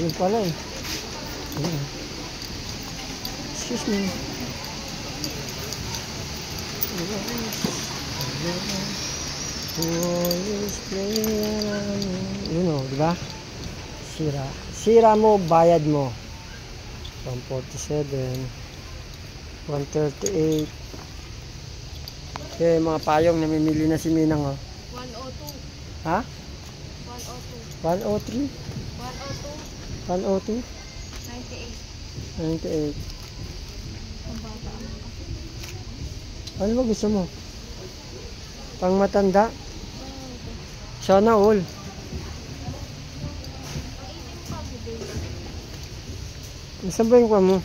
Yun pala eh. Excuse me. Yun o, diba? Sira. Sira mo, bayad mo. 147. 138. Okay, mga payong, namimili na si Minang o. 102. Ha? 102. 103? 102. 102? 98. 98. Ang bata. Ano ba gusto mo? Pang matanda? Sana all. Saan ba yung kwa mo?